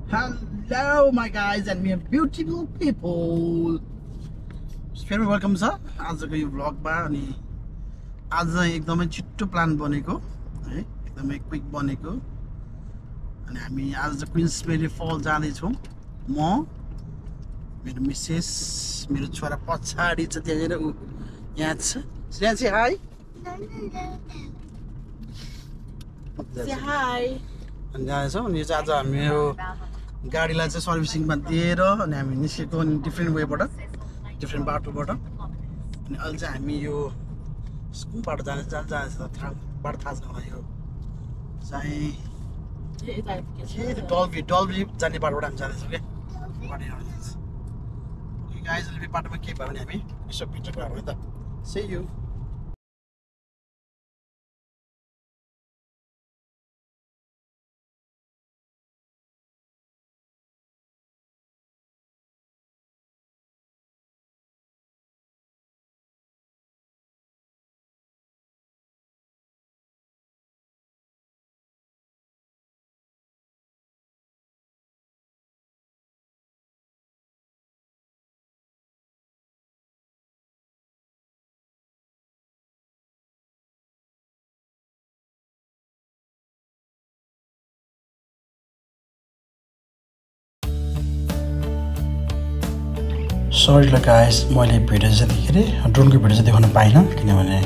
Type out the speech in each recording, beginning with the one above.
Hello my guys and my beautiful people. फेरि welcome छ आजको यो भ्लगमा अनि आज एकदमै छिट्टो प्लान बनेको है एकदमै क्विक बनेको अनि हामी आज क्वीन्स मेरी फल जाँदै छौं म मेरो मिसेस मेरो छोरा पछाडी छ त्यहाँनिर यहाँ छ श्रेयान्सी हाई Say hi. अनि जाँदैछौँ अनि आज हामी यो गाडीलाई चाहिँ सर्भिसिङमा दिएर अनि हामी निस्केको अनि डिफ्रेन्ट वेबाट डिफ्रेन्ट बाटोबाट अनि अहिले चाहिँ हामी यो कुन बाटो जाँदैछ बाटो थाहा छैन मलाई यो चाहिँ डल्बी जाने बाटोबाट हामी जाँदैछौँ क्या गाइज अहिले बाटोमा के भयो भने हामी यसो भित्र गयो भने त से यु सरी ल गाइस मैले भिडियो चाहिँ देखेँ ड्रोनको भिडियो चाहिँ देखाउन पाइनँ किनभने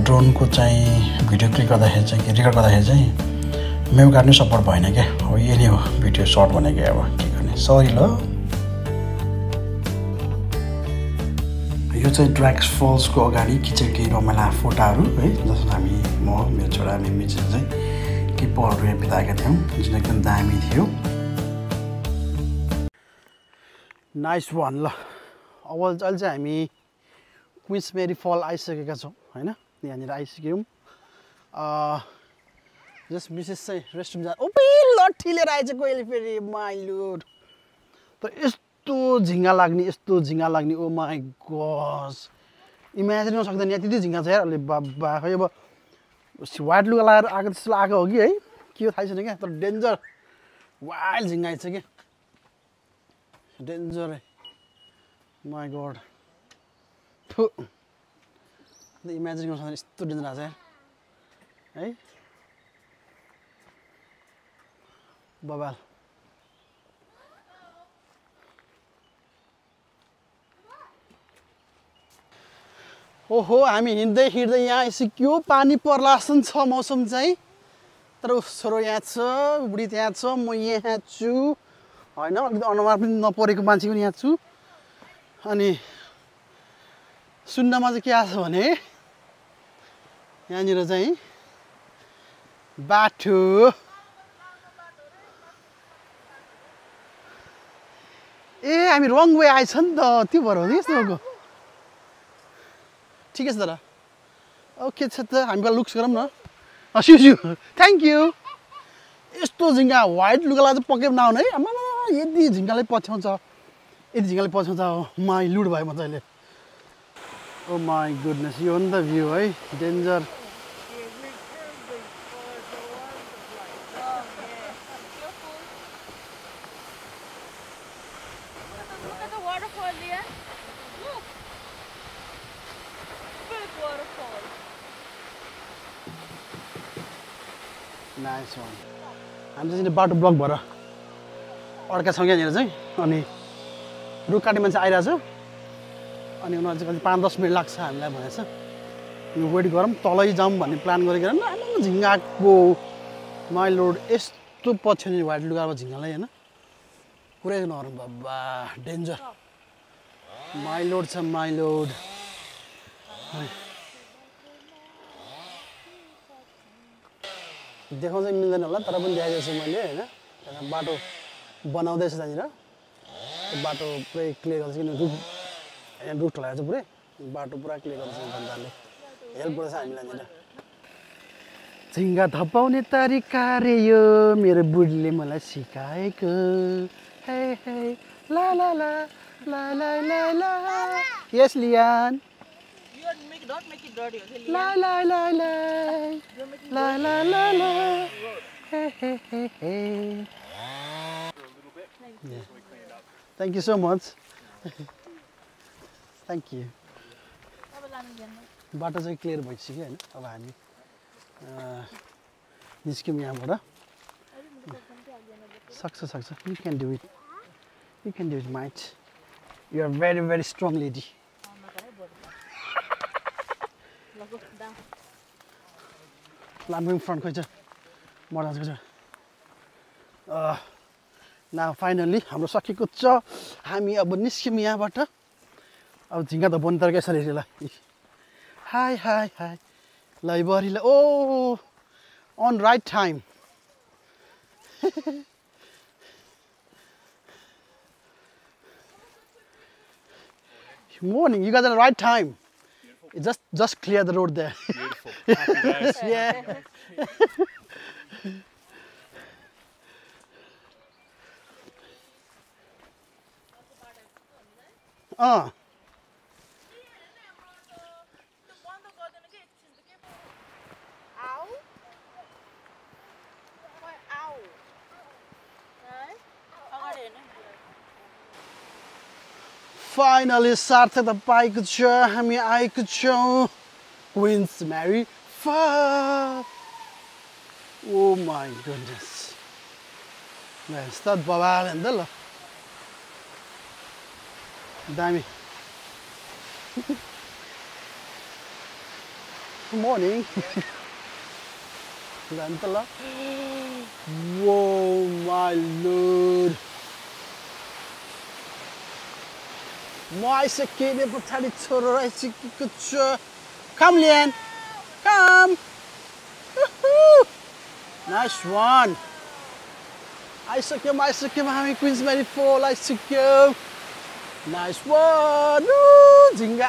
ड्रोनको चाहिँ भिडियो क्लिक गर्दाखेरि चाहिँ रेकर्ड गर्दाखेरि चाहिँ मेमो कार्ड नै सपोर्ट भएन क्या अब यही नै हो भिडियो सर्ट भनेको अब के गर्ने सरी ल यो चाहिँ ड्र्याक्स फल्सको अगाडि खिचेको केही रमाइला फोटाहरू है जसमा हामी म मेरो छोरा मिमी चाहिँ के पलहरू यहाँ बिताएका थियौँ जुन एकदम दामी थियो नाइस वान ल अब अहिले चाहिँ हामी क्वीन्स मेरी फल आइसकेका छौँ होइन यहाँनिर आइसक्यौँ जस्ट मिसेस चाहिँ रेस्टरुम जा ओपे लट्ठी लिएर आएछ कोहीले फेरि माइलुड तर यस्तो झिङ्गा लाग्ने ओ माई गस इमेजिन गर्न सक्दैन यहाँ त्यति झिङ्गा छ यार अहिले बाबा खै अब वाइट लुगा लगाएर आएको त्यस्तो आएको हो कि है के हो थाहा छैन क्या तर डेन्जर वाइल्ड झिङ्गा आइछ क्या डेन्जर माई गड थु इमेजिन गर्न सक्दैन यस्तो डेन्जर आएको छ है बबाल ओहो हामी हिँड्दै यहाँ आइसक्यो पानी पर्ला जस्तो छ मौसम चाहिँ तर छोरो यहाँ छ बुढी त्यहाँ छ म यहाँ छु होइन अलिकति अनुहार पनि नपरेको मान्छे पनि यहाँ छु अनि सुन्नमा चाहिँ के आएको छ भने यहाँनिर चाहिँ बाटो ए हामी रङ वे आएछ नि त त्यो भएर हो यस्तो भएको ठिकै छ तर ओके छ त हामी लुक्स गरौँ न सिउ थ्याङ्क यू यस्तो झिङ्गा व्हाइट लुगालाई चाहिँ पक्कै नआउनु है आमा यदि झिङ्गाले पछ्याउँछ माई लुड भयो म चाहिँ अहिले ओ माई गुडनेस यो हो नि त भ्यू है डेन्जर नाइस वान हामी चाहिँ बाटो ब्लक भएर अड्का छौँ यहाँनिर चाहिँ अनि रुख काट्ने मान्छे आइरहेछ अनि उनीहरू चाहिँ कति 5-10 मिनट लाग्छ हामीलाई भनेछ यो वेट गरौँ तलै जाउँ भन्ने प्लान गरेर राम्रो झिङ्गाको माई लोड यस्तो पछ्याउने व्हाइट लुगाको झिङ्गालाई होइन पुरै नरम बाबा डेन्जर माई लोड छ माई लोड देखाउन चाहिँ मिल्दैन होला तर पनि देखाइदिएको छु मैले होइन त्यहाँ बाटो बनाउँदैछ त्यहाँनिर बाटो पुरै क्लियर गर्छ किन रुख ठोलाएको छ पुरै बाटो पुरा क्लियर गर्छ जनताले हेल्प गर्छ हामीलाई यहाँनिर झिङ्गा धपाउने तरिका रे यो मेरो बुढीले मलाई सिकाएको हे हे ला ला ला ला ला ला ला यस Lian Don't make it dirty. Okay, La la la la la la la la. Hey hey hey hey. Thank you so much. Thank you. बाटो चाहिँ क्लियर भइसक्यो हैन अब हामी निस्क्यौँ यहाँबाट सक्छ you can do it mate. You are very strong lady. I'm going front खोइ छ now finally हाम्रो सकेको छ हामी अब निस्क्यौँ यहाँबाट अब झिंगा त बन्द तर कसरी ल हाई ल बरीला ओ on right time. Morning, you guys are the right time. Just clear the road there. Beautiful. Happy days. Yeah. Finally, सार्थक त पाएको छ हामी आएको छौं Queen's Mary Fort. Oh my goodness. Nice. That bawal and the Dami. Good morning. Lantala. Whoa, my lord. My second potato Come, Lian. Come. Nice one. I secure having Queen's Mary Fall. I secure. Nice one. Woo! Zinga.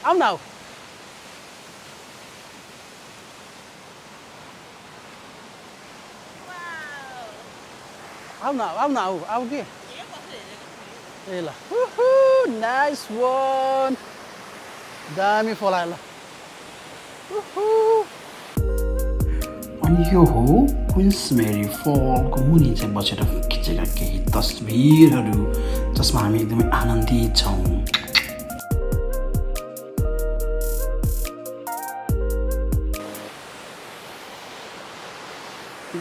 I'm now. I'm now. Out here. Woohoo! Nice one. Dami फलायो ल अनि यो हो queens मेरी फलको मुनि चाहिँ बसेर खिचेका केही तस्बिरहरू जसमा हामी एकदमै आनन्दित छौं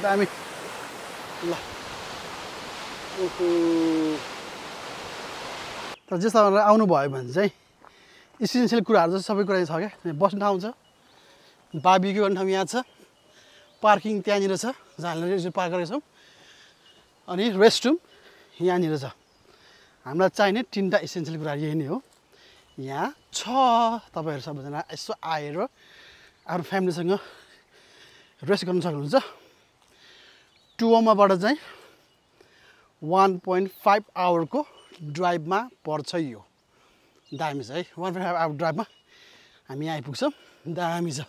दामी ल तर जस्तो आउनु भयो भने चाहिँ इसेन्शियल कुराहरु चाहिँ सबै कुरा छ के बस्न ठाउँ छ बारबिक्यु गर्ने ठाउँ यहाँ छ पार्किङ त्यहाँनिर छ जहाँ हामीले पार्क गरेका छौं अनि रेस्टरुम यहाँनिर छ हामीलाई चाहिने तीनटा इसेन्शियल कुराहरु यही नै हो यहाँ छ तपाईहरु सबैजना यसो आएर आफ्नो फ्यामिलीसँग रेस्ट गर्न सक्नुहुन्छ टुवमाबाट चाहिँ 1.5 आवरको ड्राइभमा पर्छ यो दामी छ है 1.5 आवर ड्राइभमा हामी आइपुग्छौं दामी छ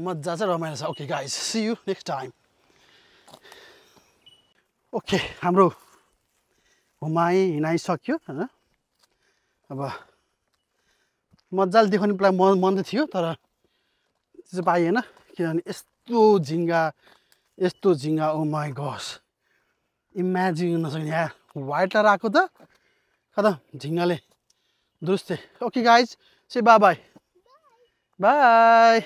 मज्जा छ रमाइलो छ okay guys see you next time okay हाम्रो घुमाइ हिँडाइ सक्यो हैन अब मज्जाले देखाउने प्लान मन त थियो तर त्यो पाइएन किनभने यस्तो झिंगा ओ माय गॉड इमेजिन नसक्ने यार व्हाइट ला राको त खतम झिंगाले दुरुस्तै ओके गाइस से बाय बाय